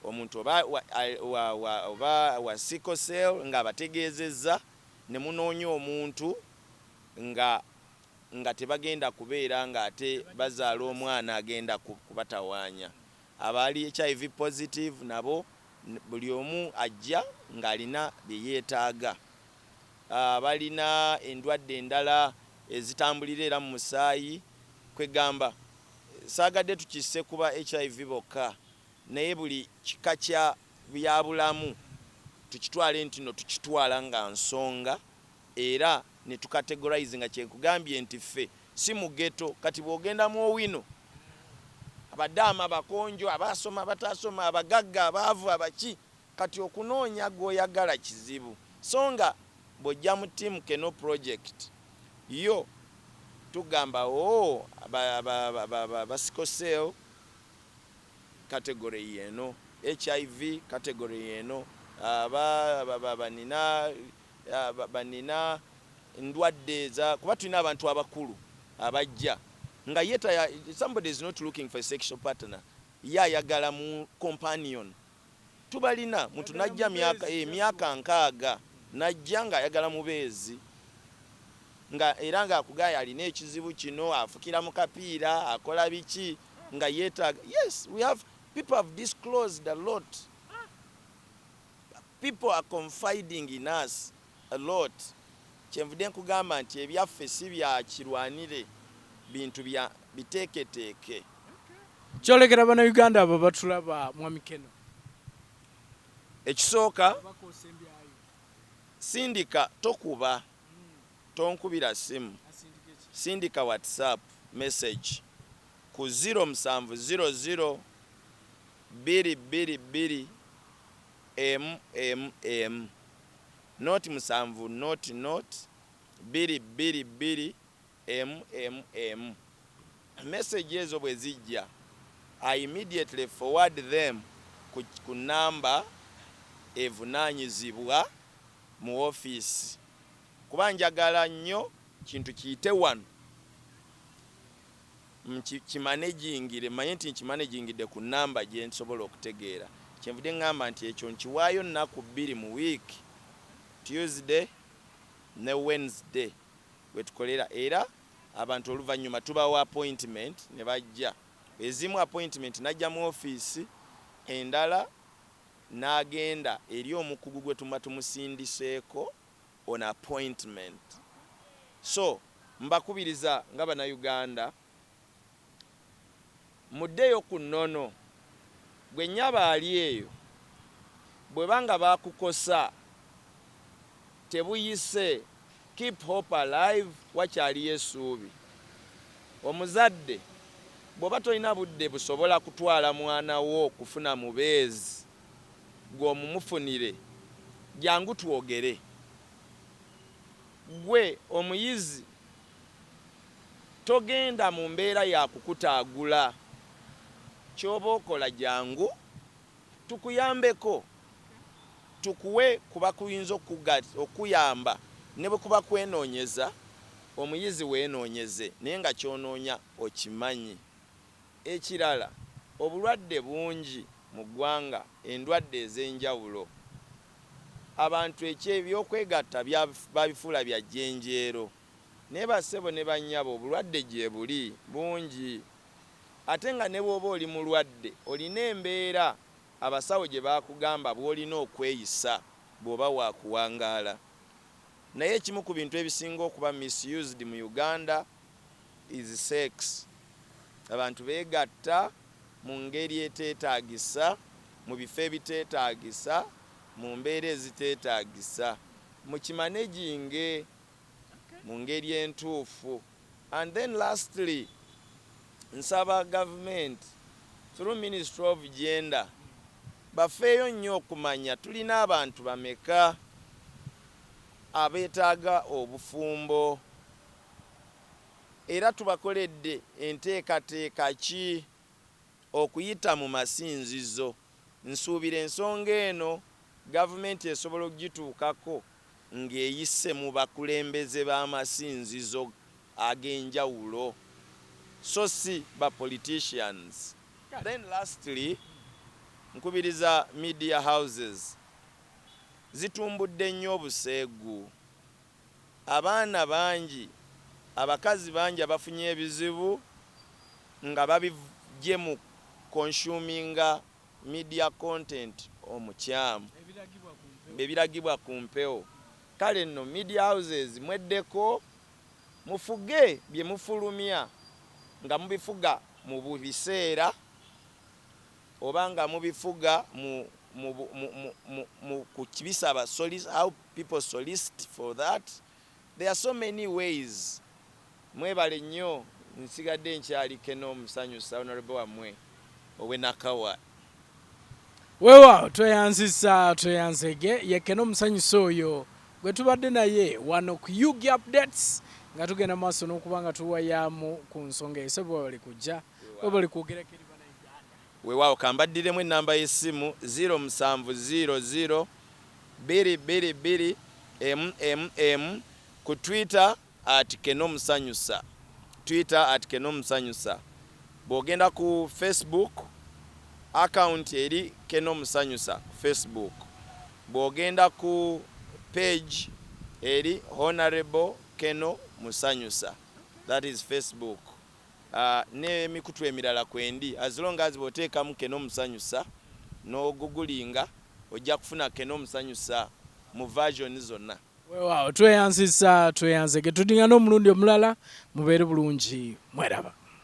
Omuntu oba wa sickle cell nga abategeezezza, ne munoonya omuntu nga tebagenda kubeera nga ate bazaala omwana agenda kubatawaanya. Abali HIV positive nabo buli omu ajja ng'alina bye yeetaaga. Balina endwadde endala ezitambulira era mu musaayi, kwegamba saagadde tukisse kuba HIV bokka, naye buli kika kya byabulamu tukitwale nti no tukitwala nga nsonga, era ne tukategorize nga kyekugambye nti ffe si mu ghetto. Kati bw'ogenda mu owino abadaama abakonjo abasoma batasoma abagagga abaavu abaki, kati okunoonya gw'oyagala kizibu. So nga bw'ojja mu team Kennyo project yo tugamba basikoseo category yeno, HIV category yeno, banina ndwadde za kuba tulina abantu abakulu abajja nga yeta somebody is not looking for a sexual partner, yayagala mu companion. Tubalina muntu najja myaka nkaaga najja nga ayagala mubeezi nga era nga akugaya alina ekizibu kino, afukira mu kapiira, akola biki nga yeetaaga. Yes, people have disclosed a lot. People are confiding in us a lot. Kyenvudde nkugamba nti ebyaffe si bya kirwanire, bintu bya biteeketeeke. Kyolekera bana Uganda abo batulaba Mwami Kennno. Ekisooka sindika tokuba, tonkubira simu, sindika WhatsApp message ku 0700 222 not 222 message ezo bwe zijja, I immediately forward them ku number evunaanyizibwa mu office. Kuba njagala nnyo kintu kiyite wano kimanagingire, manye nti nkimanagingidde ku namba gye nsobola okutegeera. Kyenvudde ngamba nti ekyo nkiwaayo nnaku 2 mu week, Tuesday ne Wednesday we tukolera, era abantu oluvannyuma tubawa appointment ne bajja. Ezimu appointment najja mu office, endala n'agenda eri omukugu gwe tumba tumusindiseeko on appointment. So mbakubiriza nga bana Uganda muddeyo ku nnono, gwe nnyaba ali eyo bwe banga bakukosa tebuyise, keep hope alive, wakyaliyo essuubi. Omuzadde bw'oba tolina budde busobola kutwala mwana wo kufuna mubeezi gw'omumufunire, jangu twogere. Gwe omuyizi togenda mu mbeera ya kukutaagula, ky'oba okola jangu tukuyambeko, tukuwe kuba kuyinza okuyamba ne bwe kuba kwenoonyeza, omuyizi weenoonyeze naye nga kyonoonya okimanyi. Ekirala, obulwadde bungi mu ggwanga, endwadde ez'enjawulo. Abantu ebyokwegatta babifuula bya jjenjeero. Naye bassebo ne bannyabo obulwadde gye buli bungi. Ate nga ne bw'oba oli mulwadde olina embeera abasawo gye bakugamba bw'olina okweyisa bw'oba waakuwangaala. Naye ekimu ku bintu ebisinga okuba misused mu Uganda is sex. Abantu beegatta mu ngeri eteetaagisa, mu bifo ebiteetaagisa, mu mbeera eziteetaagisa, mu kimaneginge mu ngeri entuufu. And then lastly, nsaba government through Ministry of Gender bafeeyo nnyo okumanya tulina abantu bameka abeetaaga obufumbo, era tubakoledde enteekateeka ki okuyita mu masinzizo. Nsuubira ensonga eno gavumenti esobola okugituukako ng'eyise mu bakulembeze b'amasinzizo ag'enjawulo, so si ba politicians. Then lastly, nkubiriza media houses zitumbudde nnyo obuseegu. Abaana bangi, abakazi bangi abafunye ebizibu nga babijje mu consuminga media content omukyamu, ebiragibwa ku mpewo. Kale nno media houses mweddeko, mufuge bye mufulumya nga mubifuga mu biseera oba nga mubifuga ku kibisaba, how people solicit for that. There are so many ways. Mwebale nnyo, nsigadde nkyali Kennno Musanyusa, honorable wamwe owenakawa. Weewaawo tweyanzege ye Kennno Musanyusa oyo gwe tubadde naye wano ku UG Updates nga tugenda maaso n'okuba nga tuwayamu ku nsonga ese bwe bali kujja bwe bali kwogerako eri bannayuganda. Weewaawo kambaddiremu ennamba y'essimu 0700 222 MMM ku Twitter @Kennno Musanyusa. Twitter @Kennno Musanyusa. Bw'ogenda ku Facebook account eri Kennno Musanyusa Facebook. Bw'ogenda ku page eri Honorable Kennno Musanyusa. That is Facebook. N'emikutu emirala kwendi as long as bw'oteekamu Kennno Musanyusa n'ogugulinga ojja kufuna Kennno Musanyusa mu version zonna. Weewaawo tweyanzisa tweyanzeke tudingana omulundi omulala mubeere bulungi mweraba.